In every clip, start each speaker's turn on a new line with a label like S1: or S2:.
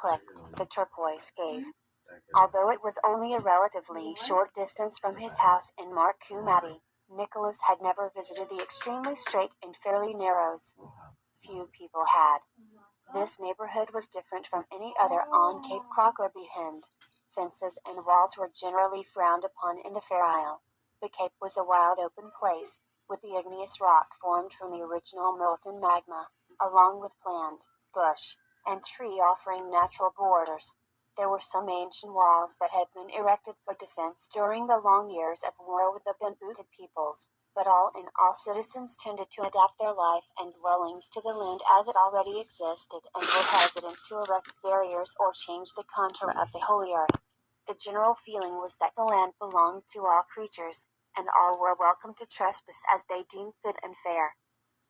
S1: clicked. The Turquoise Cave. Although it was only a relatively short distance from his house in Marcoumati, Nicholas had never visited the extremely straight and fairly narrows. Few people had. This neighborhood was different from any other on Cape Crockerbehend. Fences and walls were generally frowned upon in the Fair Isle. The Cape was a wild open place, with the igneous rock formed from the original molten magma, along with plant, bush, and tree offering natural borders. There were some ancient walls that had been erected for defense during the long years of war with the bambooted peoples, but all in all citizens tended to adapt their life and dwellings to the land as it already existed and were hesitant to erect barriers or change the contour of the holy earth. The general feeling was that the land belonged to all creatures, and all were welcome to trespass as they deemed fit and fair.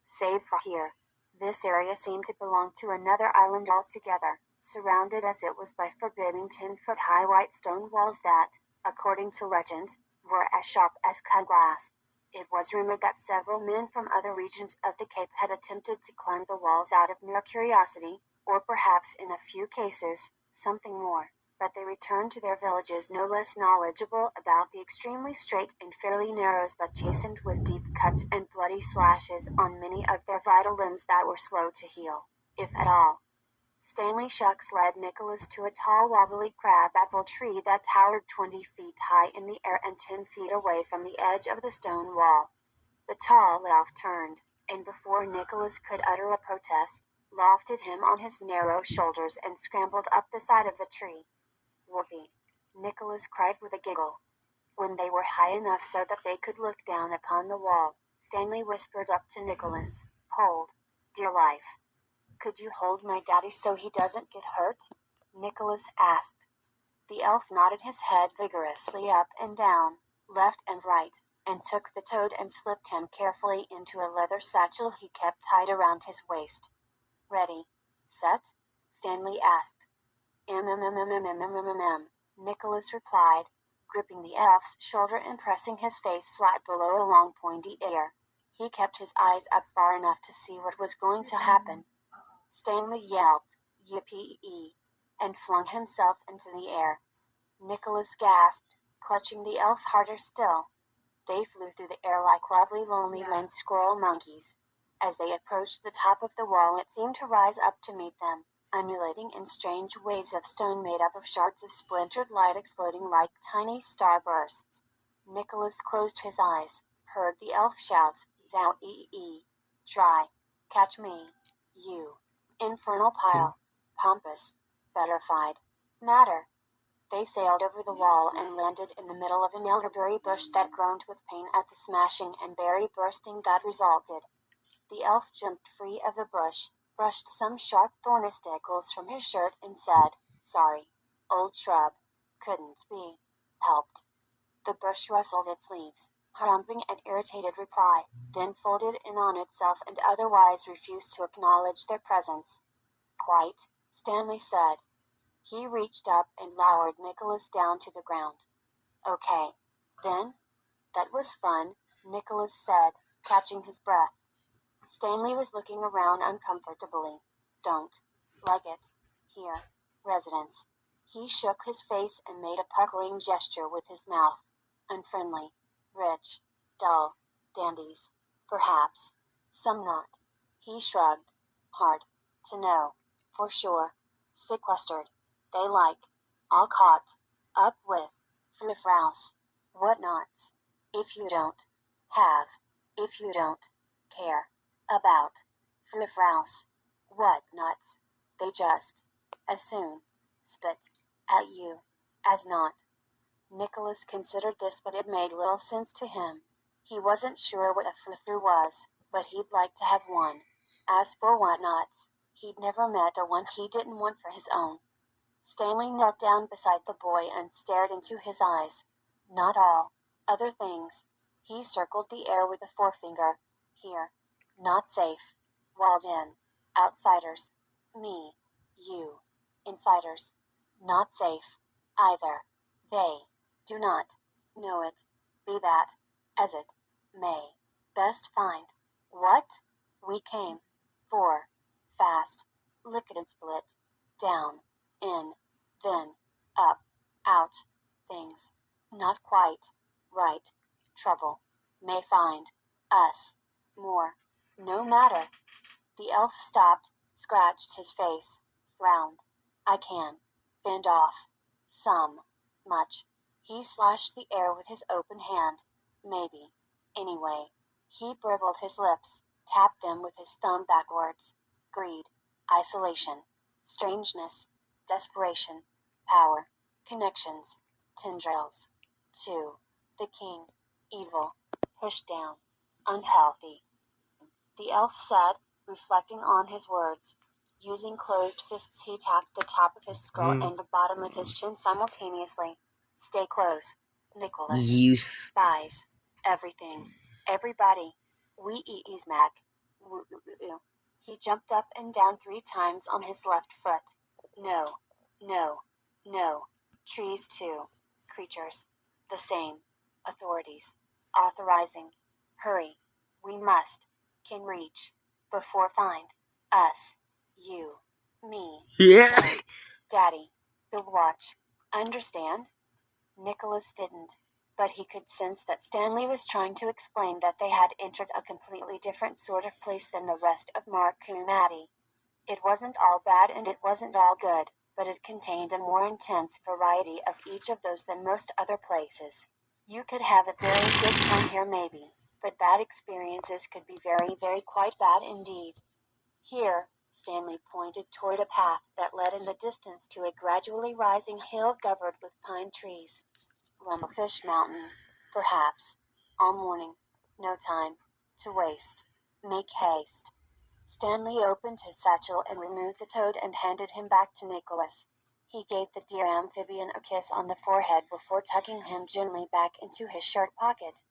S1: Save for here. This area seemed to belong to another island altogether, surrounded as it was by forbidding 10-foot-high white stone walls that, according to legend, were as sharp as cut glass. It was rumored that several men from other regions of the Cape had attempted to climb the walls out of mere curiosity, or perhaps in a few cases, something more, but they returned to their villages no less knowledgeable about the extremely straight and fairly narrows but chastened with deep cuts and bloody slashes on many of their vital limbs that were slow to heal, if at all. Stanley Shucks led Nicholas to a tall wobbly crab-apple tree that towered 20 feet high in the air and 10 feet away from the edge of the stone wall. The tall elf turned, and before Nicholas could utter a protest, lifted him on his narrow shoulders and scrambled up the side of the tree. "Whoopee!" Nicholas cried with a giggle. When they were high enough so that they could look down upon the wall, Stanley whispered up to Nicholas, "Hold, dear life. Could you hold my daddy so he doesn't get hurt?" Nicholas asked. The elf nodded his head vigorously up and down, left and right, and took the toad and slipped him carefully into a leather satchel he kept tied around his waist. "Ready, set?" Stanley asked. Nicholas replied, gripping the elf's shoulder and pressing his face flat below a long pointy ear. He kept his eyes up far enough to see what was going to happen. Stanley yelped, "Yippee!" and flung himself into the air. Nicholas gasped, clutching the elf harder still. They flew through the air like lovely lonely land squirrel monkeys. As they approached the top of the wall it seemed to rise up to meet them, undulating in strange waves of stone made up of shards of splintered light exploding like tiny starbursts. Nicholas closed his eyes, heard the elf shout, "Dow-ee-ee! Try! Catch me, you infernal pile! Pompous, butterfied matter!" They sailed over the wall and landed in the middle of an elderberry bush that groaned with pain at the smashing and berry bursting that resulted. The elf jumped free of the bush, brushed some sharp thornisticles from his shirt and said, "Sorry, old shrub. Couldn't be helped." The bush rustled its leaves, humping an irritated reply, then folded in on itself and otherwise refused to acknowledge their presence. "Quite," Stanley said. He reached up and lowered Nicholas down to the ground. "Okay, then? That was fun," Nicholas said, catching his breath. Stanley was looking around uncomfortably. "Don't like it here, residents." He shook his face and made a puckering gesture with his mouth. "Unfriendly, rich, dull, dandies, perhaps, some not." He shrugged. "Hard to know, for sure. Sequestered, they like, all caught up with frou-frous, whatnots. If you don't care about frou-frous, whatnots, they just as soon spit at you as not." Nicholas considered this, but it made little sense to him. He wasn't sure what a frou-frou was, but he'd like to have one. As for whatnots, he'd never met a one he didn't want for his own. Stanley knelt down beside the boy and stared into his eyes. "Not all. Other things." He circled the air with a forefinger. "Here. Not safe. Walled in. Outsiders. Me. You. Insiders. Not safe. Either. They do not know it. Be that as it may. Best find what we came for. Fast. Lickety-split. Down. In, then, up, out, things. Not quite, right, trouble, may find, us, more, no matter. The elf stopped, scratched his face, frowned. I can, fend off, some, much. He slashed the air with his open hand, maybe. Anyway, he burbled his lips, tapped them with his thumb backwards. Greed, isolation, strangeness, desperation, power, connections, tendrils. 2. The king, evil, pushed down, unhealthy. The elf said, reflecting on his words. Using closed fists he tapped the top of his skull and the bottom of his chin simultaneously. Stay close, Nicholas.
S2: You
S1: Spies. Everything. Everybody. We eat Mac. He jumped up and down 3 times on his left foot. No. No. No. Trees too. Creatures. The same. Authorities. Authorizing. Hurry. We must. Can reach. Before find. Us. You. Me.
S2: Yeah.
S1: Daddy. The watch. Understand? Nicholas didn't. But he could sense that Stanley was trying to explain that they had entered a completely different sort of place than the rest of Markumati. It wasn't all bad and it wasn't all good, but it contained a more intense variety of each of those than most other places. You could have a very good time here maybe, but bad experiences could be very, very quite bad indeed. Here, Stanley pointed toward a path that led in the distance to a gradually rising hill covered with pine trees. Rumblefish Mountain, perhaps. All morning. No time to waste. Make haste. Stanley opened his satchel and removed the toad and handed him back to Nicholas. He gave the dear amphibian a kiss on the forehead before tucking him gently back into his shirt pocket.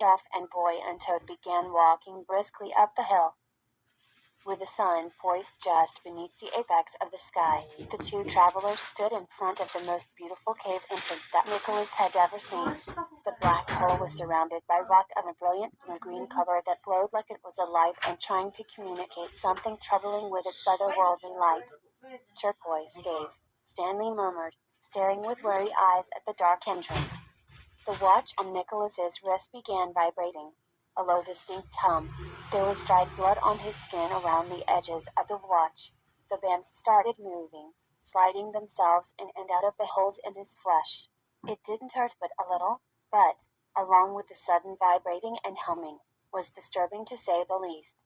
S1: Elf and boy and toad began walking briskly up the hill. With the sun poised just beneath the apex of the sky, the 2 travelers stood in front of the most beautiful cave entrance that Nicholas had ever seen. The black hole was surrounded by rock of a brilliant blue-green color that glowed like it was alive and trying to communicate something troubling with its otherworldly light. Turquoise Cave, Stanley murmured, staring with wary eyes at the dark entrance. The watch on Nicholas's wrist began vibrating. A low distinct hum. There was dried blood on his skin around the edges of the watch. The bands started moving, sliding themselves in and out of the holes in his flesh. It didn't hurt but a little, but, along with the sudden vibrating and humming, was disturbing to say the least.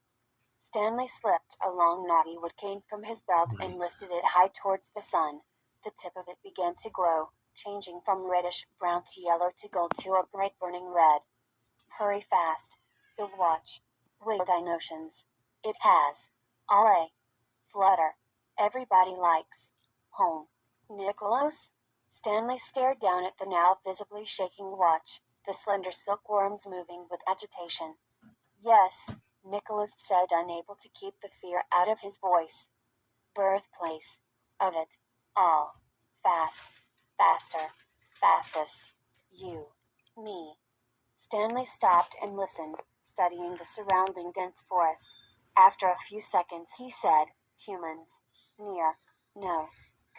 S1: Stanley slipped a long knotty wood cane from his belt and lifted it high towards the sun. The tip of it began to glow, changing from reddish-brown to yellow to gold to a bright burning red. Hurry fast. The watch. Wild notions. It has. All a flutter. Everybody likes. Home. Nicholas? Stanley stared down at the now visibly shaking watch, the slender silkworms moving with agitation. Yes, Nicholas said, unable to keep the fear out of his voice. Birthplace. Of it. All. Fast. Faster. Fastest. You. Me. Stanley stopped and listened, studying the surrounding dense forest. After a few seconds he said, humans. Near. No.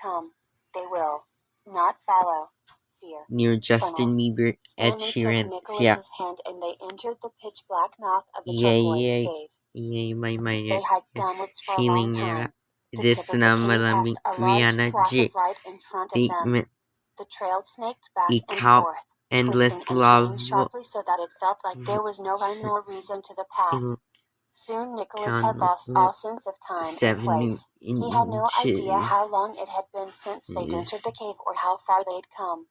S1: Come. They will. Not follow. Fear.
S2: Near Justin
S1: Funnels.
S2: Bieber, Ed
S1: Stanley
S2: Sheeran.
S1: took
S2: So, yeah.
S1: Nicholas's hand and they entered the pitch-black mouth of the
S2: Yay,
S1: turquoise
S2: yay.
S1: cave.
S2: Yay, may
S1: They hiked downwards for a long
S2: feeling niya.
S1: time. The
S2: This
S1: tip of the
S2: na
S1: cave
S2: malamig
S1: cast a large
S2: Rihanna
S1: swath
S2: J.
S1: of light in front of them. The trail snaked back and
S2: Ikaw,
S1: forth,
S2: endless
S1: twisting and
S2: love.
S1: turning sharply so that it felt like there was no rhyme nor reason to the path. Soon Nicholas had lost all sense of time and
S2: 7
S1: place. He had no idea how
S2: inches.
S1: long it had been since they'd
S2: Yes.
S1: entered the cave or how far they'd come.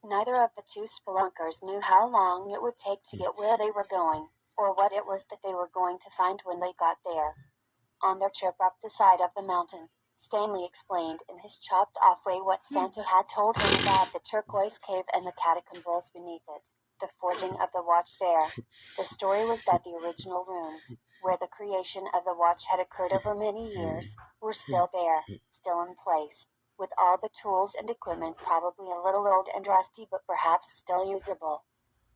S1: Neither of the 2 spelunkers knew how long it would take to get where they were going, or what it was that they were going to find when they got there. On their trip up the side of the mountain, Stanley explained in his chopped-off way what Santa had told him about the turquoise cave and the catacombs beneath it, the forging of the watch there. The story was that the original rooms, where the creation of the watch had occurred over many years, were still there, still in place, with all the tools and equipment probably a little old and rusty but perhaps still usable.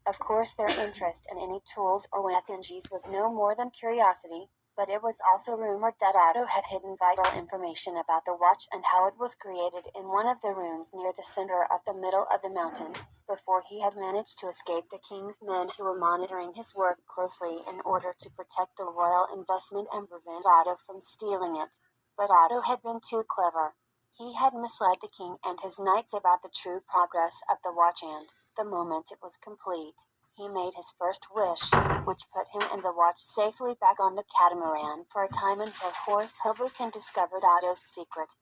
S1: Of course their interest in any tools or weapons was no more than curiosity, But it was also rumored that Otto had hidden vital information about the watch and how it was created in one of the rooms near the center of the middle of the mountain, before he had managed to escape the king's men who were monitoring his work closely in order to protect the royal investment and prevent Otto from stealing it. But Otto had been too clever. He had misled the king and his knights about the true progress of the watch, and, the moment it was complete, he made his first wish, which put him and the watch safely back on the catamaran for a time until Horace Hilberkin discovered Otto's secret.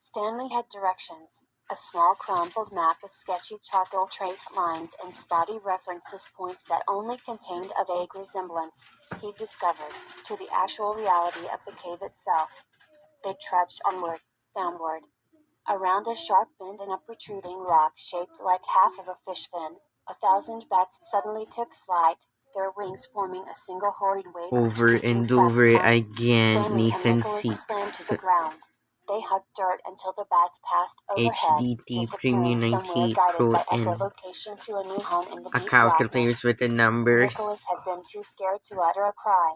S1: Stanley had directions: a small crumpled map with sketchy charcoal trace lines and spotty references points that only contained a vague resemblance, he discovered, to the actual reality of the cave itself. They trudged onward, downward. Around a sharp bend in a protruding rock shaped like half of a fish fin, 1,000 bats suddenly took flight, their wings forming a single horrid wave of
S2: Over
S1: screeching
S2: and
S1: fat
S2: over
S1: smoke.
S2: again,
S1: Stanley and
S2: Nathan
S1: Nicholas slammed to
S2: Six.
S1: the ground. They hugged dirt until the bats passed overhead,
S2: HDT
S1: disappearing
S2: Premium
S1: somewhere
S2: 98
S1: guided
S2: Pro
S1: by
S2: and
S1: echolocation to a new home in the
S2: a
S1: deep
S2: calculator
S1: darkness.
S2: with the numbers
S1: Nicholas had been too scared to utter a cry.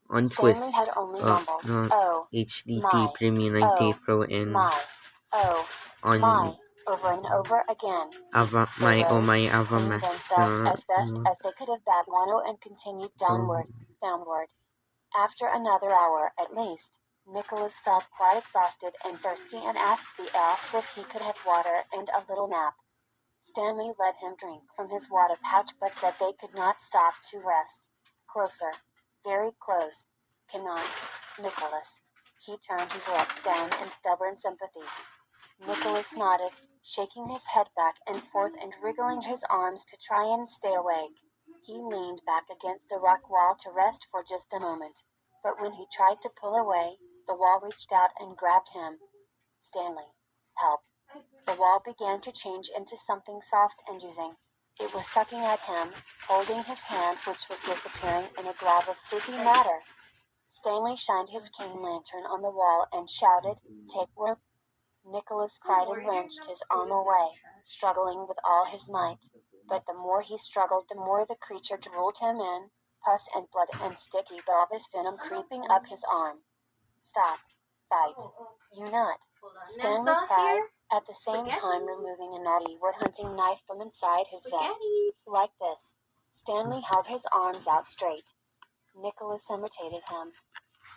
S2: on
S1: Stanley had
S2: Twist.
S1: only mumbled,
S2: No,
S1: "Oh,
S2: HDT
S1: my,
S2: Premium
S1: oh,
S2: 98 Pro and
S1: my, oh,
S2: on
S1: my," over and over again.
S2: my
S1: They rose,
S2: Ava
S1: cleaned
S2: Max.
S1: themselves as best as they could of bad guano and continued downward, downward. After another hour at least, Nicholas felt quite exhausted and thirsty and asked the elf if he could have water and a little nap. Stanley let him drink from his water pouch but said they could not stop to rest. Closer. Very close. Cannot. Nicholas. He turned his lips down in stubborn sympathy. Nicholas nodded, shaking his head back and forth and wriggling his arms to try and stay awake. He leaned back against a rock wall to rest for just a moment. But when he tried to pull away, the wall reached out and grabbed him. Stanley. Help. The wall began to change into something soft and oozing. It was sucking at him, holding his hand, which was disappearing in a glob of soupy matter. Stanley shined his cane lantern on the wall and shouted, "Tapeworm!" Nicholas cried and wrenched his arm away, struggling with all his might. But the more he struggled, the more the creature drooled him in, pus and blood and sticky bulbous venom creeping up his arm. "Stop. Fight. You nut!" Stanley cried, at the same time removing a naughty wood-hunting knife from inside his vest. Like this. Stanley held his arms out straight. Nicholas imitated him.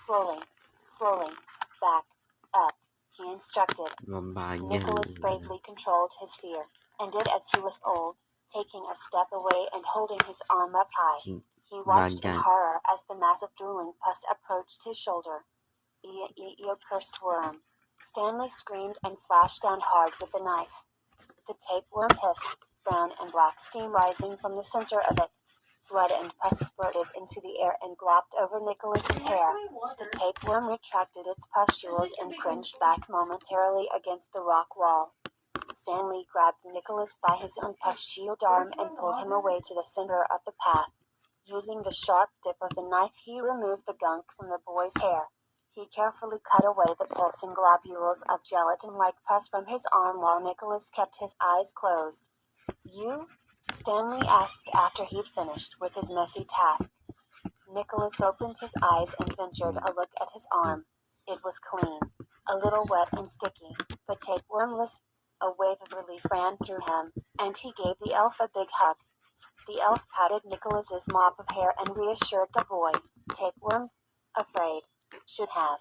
S1: Slowly, slowly, back, up, he instructed. Nicholas bravely controlled his fear, and did as he was told, taking a step away and holding his arm up high. He watched in horror as the mass of drooling pus approached his shoulder. "You cursed worm!" Stanley screamed and slashed down hard with the knife. The tapeworm hissed, brown and black steam rising from the center of it. Blood and pus spurted into the air and glopped over Nicholas's hair. The tapeworm retracted its pustules and cringed back momentarily against the rock wall. Stanley grabbed Nicholas by his unpustuled arm and pulled him away to the center of the path. Using the sharp tip of the knife, he removed the gunk from the boy's hair. He carefully cut away the pulsing globules of gelatin-like pus from his arm while Nicholas kept his eyes closed. "You?" Stanley asked after he'd finished with his messy task. Nicholas opened his eyes and ventured a look at his arm. It was clean, a little wet and sticky, but tapewormless. A wave of relief ran through him, and he gave the elf a big hug. The elf patted Nicholas's mop of hair and reassured the boy. "Tapeworms? Afraid. Should have.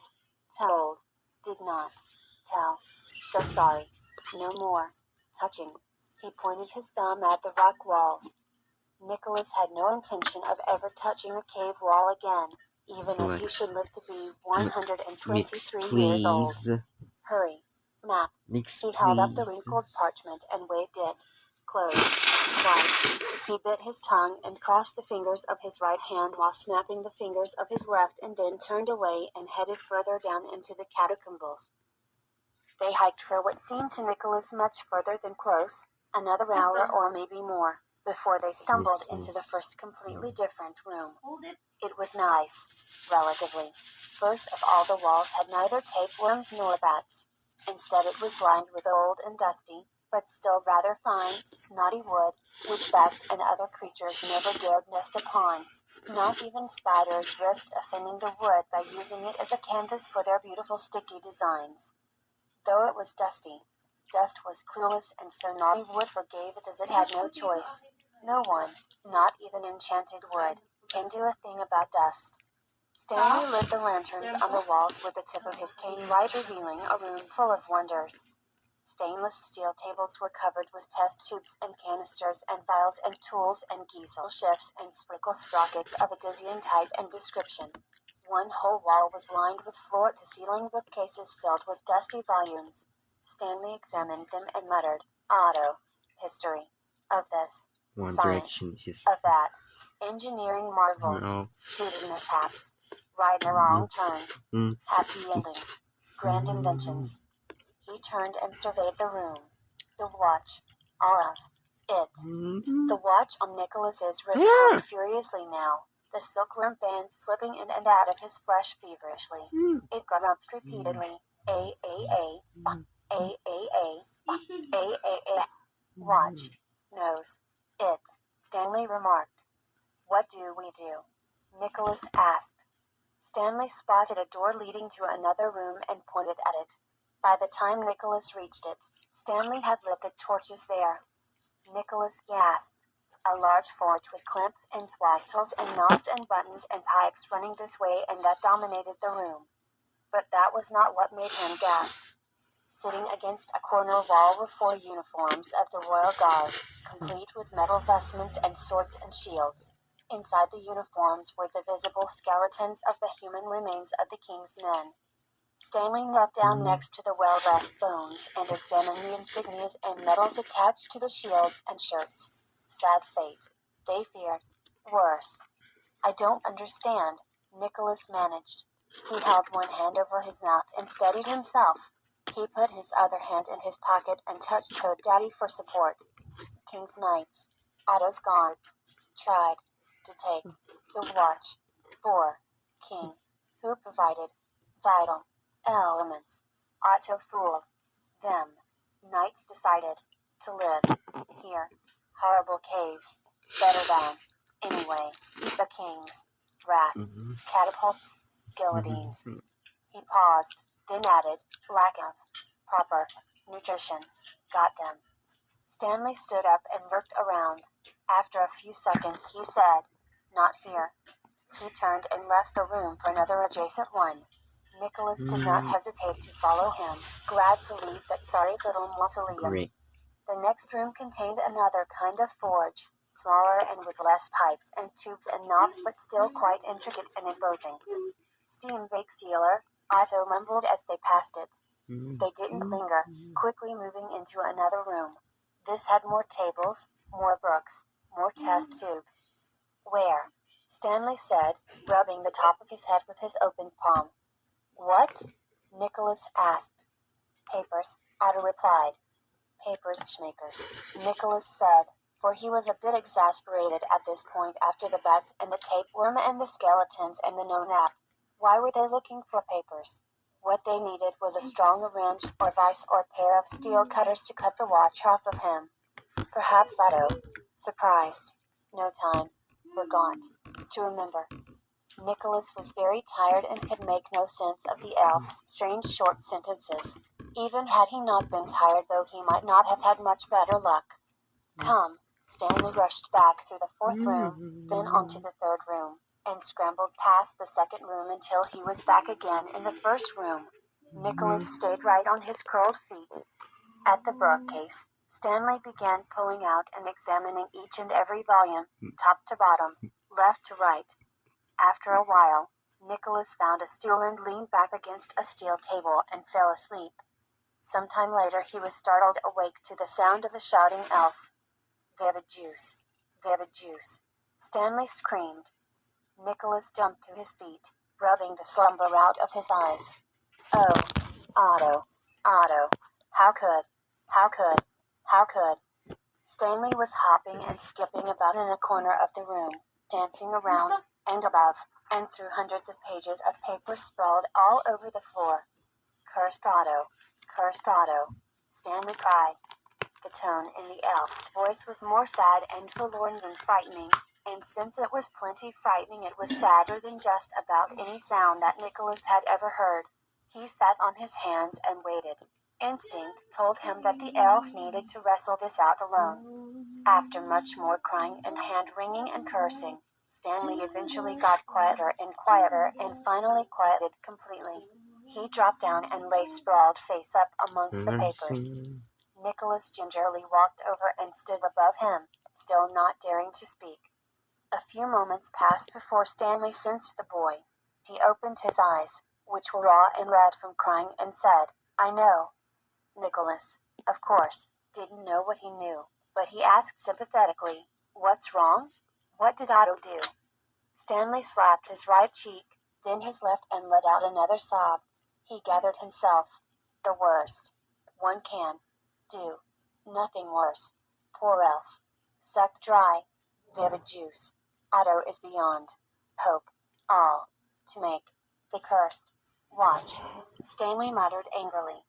S1: Told. Did not. Tell. So sorry. No more. Touching." He pointed his thumb at the rock walls. Nicholas had no intention of ever touching a cave wall again, even if he should live to be 123 years old. "Hurry. Map." He held up the wrinkled parchment and waved it. "Close. Twice." He bit his tongue and crossed the fingers of his right hand while snapping the fingers of his left, and then turned away and headed further down into the catacombs. They hiked for what seemed to Nicholas much further than close, another hour or maybe more, before they stumbled into the first completely different room. It was nice, relatively. First of all, the walls had neither tapeworms nor bats. Instead, it was lined with old and dusty, but still rather fine, knotty wood, which bats and other creatures never dared nest upon. Not even spiders risked offending the wood by using it as a canvas for their beautiful sticky designs. Though it was dusty, dust was clueless, and so naughty wood forgave it as it had no choice. No one, not even enchanted wood, can do a thing about dust. Stanley lit the lanterns on the walls with the tip of his cane light, revealing a room full of wonders. Stainless steel tables were covered with test tubes and canisters and vials and tools and geisel shifts and sprinkle sprockets of a dizzying type and description. One whole wall was lined with floor-to-ceiling bookcases filled with dusty volumes. Stanley examined them and muttered, "Auto, history, of this,
S2: One
S1: science,
S2: Direction is
S1: of that, engineering marvels,
S2: no.
S1: student mishaps, right and wrong turns,
S2: Mm.
S1: happy endings, grand inventions." He turned and surveyed the room. The watch, all of it. The watch on Nicholas's wrist hung furiously now, the silkworm bands slipping in and out of his flesh feverishly. It grumped repeatedly. A, A. Watch. Nose. It. Stanley remarked. "What do we do?" Nicholas asked. Stanley spotted a door leading to another room and pointed at it. By the time Nicholas reached it, Stanley had lit the torches there. Nicholas gasped. A large forge with clamps and thwistles and knobs and buttons and pipes running this way and that dominated the room. But that was not what made him gasp. Sitting against a corner wall were 4 uniforms of the Royal Guard, complete with metal vestments and swords and shields. Inside the uniforms were the visible skeletons of the human remains of the king's men. Stanley knelt down next to the well-dressed bones and examined the insignias and medals attached to the shields and shirts. Sad fate, they feared. Worse. "I don't understand," Nicholas managed. He held one hand over his mouth and steadied himself. He put his other hand in his pocket and touched Toad Daddy for support. "King's Knights. Otto's guards. Tried to take the watch. For King. Who provided vital elements. Otto fooled them. Knights decided to live here. Horrible caves. Better than, anyway, the king's wrath. Catapults, guillotines." He paused, then added, "Lack of proper nutrition. Got them." Stanley stood up and looked around. After a few seconds, he said, "Not here." He turned and left the room for another adjacent one. Nicholas did not hesitate to follow him, glad to leave that sorry little mausoleum.
S2: Great.
S1: The next room contained another kind of forge, smaller and with less pipes and tubes and knobs, but still quite intricate and imposing. "Steam bake sealer," Otto mumbled as they passed it. They didn't linger, quickly moving into another room. This had more tables, more books, more test tubes. "Where?" Stanley said, rubbing the top of his head with his open palm. "What?" Nicholas asked. "Papers," Otto replied. "Papers, schmakers," Nicholas said, for he was a bit exasperated at this point after the bats and the tapeworm and the skeletons and the no-nap. Why were they looking for papers? What they needed was a strong wrench or vice or a pair of steel cutters to cut the watch off of him. Perhaps Otto, surprised, no time, forgot, to remember. Nicholas was very tired and could make no sense of the elf's strange short sentences. Even had he not been tired, though, he might not have had much better luck. "Come." Stanley rushed back through the 4th room, then onto the 3rd room, and scrambled past the 2nd room until he was back again in the 1st room. Nicholas stayed right on his curled feet. At the bookcase, Stanley began pulling out and examining each and every volume, top to bottom, left to right. After a while, Nicholas found a stool and leaned back against a steel table and fell asleep. Some time later he was startled awake to the sound of a shouting elf. "Vivid juice! Vivid juice!" Stanley screamed. Nicholas jumped to his feet, rubbing the slumber out of his eyes. "Oh, Otto, Otto, how could? Stanley was hopping and skipping about in a corner of the room, dancing around and above and through hundreds of pages of paper sprawled all over the floor. Cursed Otto, Stanley cried. The tone in the elf's voice was more sad and forlorn than frightening. And since it was plenty frightening, it was sadder than just about any sound that Nicholas had ever heard. He sat on his hands and waited. Instinct told him that the elf needed to wrestle this out alone. After much more crying and hand-wringing and cursing, Stanley eventually got quieter and finally quieted completely. He dropped down and lay sprawled face up amongst the papers. Nicholas gingerly walked over and stood above him, still not daring to speak. A few moments passed before Stanley sensed the boy. He opened his eyes, which were raw and red from crying, and said, "I know." Nicholas, of course, didn't know what he knew, but he asked sympathetically, "What's wrong? What did Otto do?" Stanley slapped his right cheek, then his left, and let out another sob. He gathered himself. "The worst one can do. Nothing worse. Poor elf. Sucked dry. Vivid juice. Otto is beyond hope. All to make the cursed watch." Stanley muttered angrily.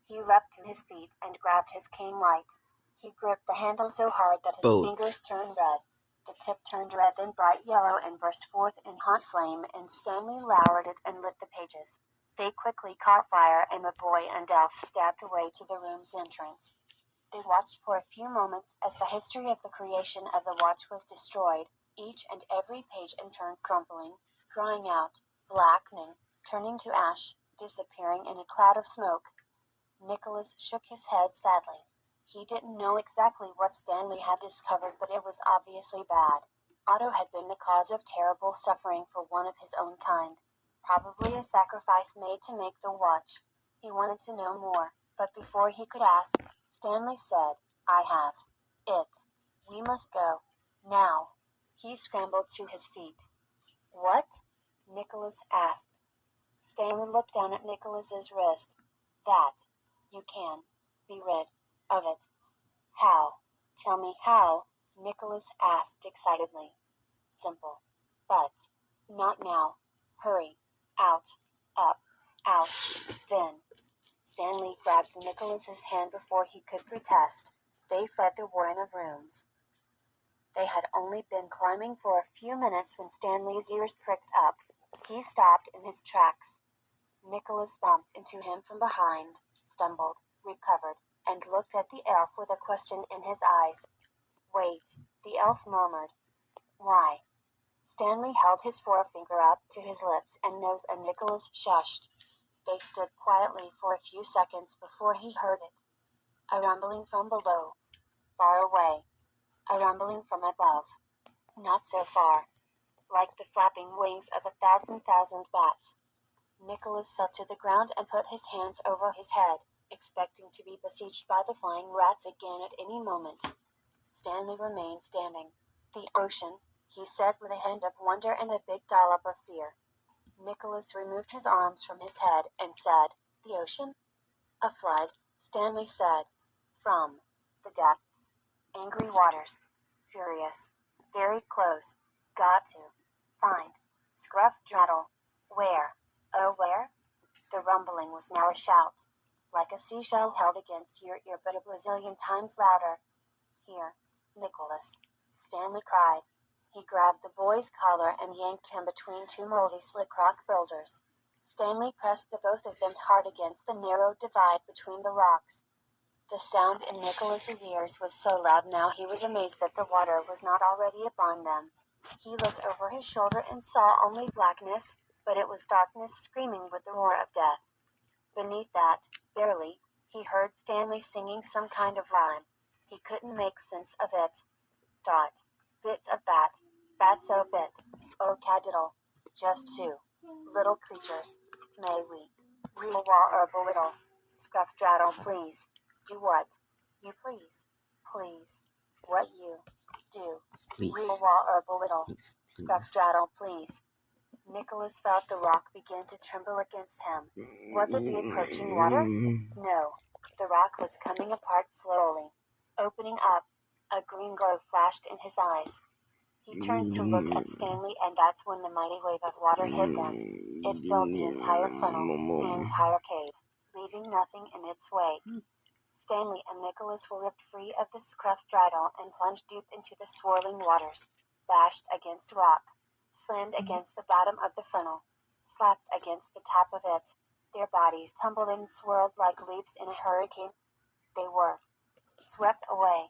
S1: He leapt to his feet and grabbed his cane light. He gripped the handle so hard that his
S2: Both.
S1: fingers turned red. The tip turned red, then bright yellow, and burst forth in hot flame, and Stanley lowered it and lit the pages. They quickly caught fire, and the boy and elf stabbed away to the room's entrance. They watched for a few moments as the history of the creation of the watch was destroyed, each and every page in turn crumpling, drying out, blackening, turning to ash, disappearing in a cloud of smoke. Nicholas shook his head sadly. He didn't know exactly what Stanley had discovered, but it was obviously bad. Otto had been the cause of terrible suffering for one of his own kind. Probably a sacrifice made to make the watch. He wanted to know more, but before he could ask, Stanley said, "I have it. We must go. Now." He scrambled to his feet. "What?" Nicholas asked. Stanley looked down at Nicholas's wrist. "That. You can be rid of it." "How? Tell me how," Nicholas asked excitedly. "Simple. But not now. Hurry. Out. Up. Out. Then." Stanley grabbed Nicholas's hand before he could protest. They fled the warren of rooms. They had only been climbing for a few minutes when Stanley's ears pricked up. He stopped in his tracks. Nicholas bumped into him from behind, stumbled, recovered, and looked at the elf with a question in his eyes. "Wait," the elf murmured. "Why?" Stanley held his forefinger up to his lips and nose, and Nicholas shushed. They stood quietly for a few seconds before he heard it. A rumbling from below. Far away. A rumbling from above. Not so far. Like the flapping wings of 1,000 bats. Nicholas fell to the ground and put his hands over his head, expecting to be besieged by the flying rats again at any moment. Stanley remained standing. "The ocean," he said with a hint of wonder and a big dollop of fear. Nicholas removed his arms from his head and said, "The ocean?" "A flood," Stanley said. "From the depths. Angry waters. Furious. Very close. Got to find Scruff Draddle. Where? Oh, where?" The rumbling was now a shout, like a seashell held against your ear, but a bazillion times louder. "Here, Nicholas," Stanley cried. He grabbed the boy's collar and yanked him between two moldy slick rock boulders. Stanley pressed the both of them hard against the narrow divide between the rocks. The sound in Nicholas's ears was so loud now he was amazed that the water was not already upon them. He looked over his shoulder and saw only blackness, but it was darkness screaming with the roar of death. Beneath that, barely, he heard Stanley singing some kind of rhyme. He couldn't make sense of it. Dot. Bits of bat. Batso bit. Oh cadiddle. Just two. Little creatures. May we? Real wall herbal little. Scruff Draddle, please. Do what? You please. Please. What you do.
S2: Please.
S1: Real wall herbal little.
S2: Please.
S1: Scruff
S2: Please.
S1: Draddle, please. Nicholas felt the rock begin to tremble against him. Was it the approaching water? No. The rock was coming apart slowly, opening up. A green glow flashed in his eyes. He turned to look at Stanley, and that's when the mighty wave of water hit them. It filled the entire funnel, the entire cave, leaving nothing in its way. Stanley and Nicholas were ripped free of the Scruff Draddle and plunged deep into the swirling waters. bashed against rock, slammed against the bottom of the funnel, slapped against the top of it. Their bodies tumbled and swirled like leaves in a hurricane. They were swept away,